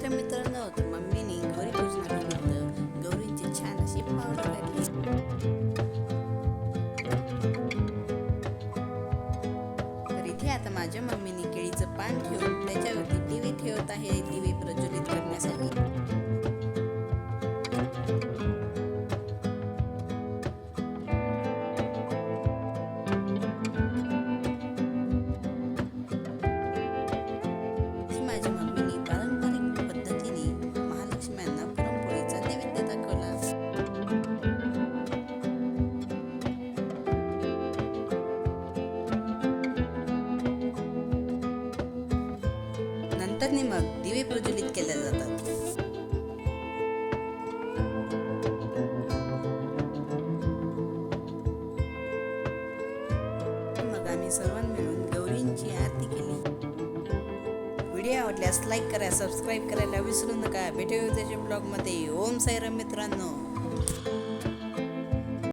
साईराम मित्रांनो, तर मम्मीने गौरी पूजनानिमित्त गौरींची छान अशी पावडर काढली. तर इथे आता माझ्या मम्मीने केळीचं पान ठेवून त्याच्यावरती दिवे ठेवत आहे, दिवे प्रज्वलित करण्यासाठी. माझ्या मम्मीने पारंपरिक पद्धतीने महालक्ष्म्यांना पुरणपोळीचा नैवेद्य दाखवला. नंतर मग दिवे प्रज्वलित केले जातात. मग आम्ही सर्वांनी मिळून गौरींची आरती केली. व्हिडिओ आवडल्यास लाईक करा, सबस्क्राईब करायला विसरू नका. भेटूया उद्याच्या ब्लॉगमध्ये. ओम साईराम मित्रांनो.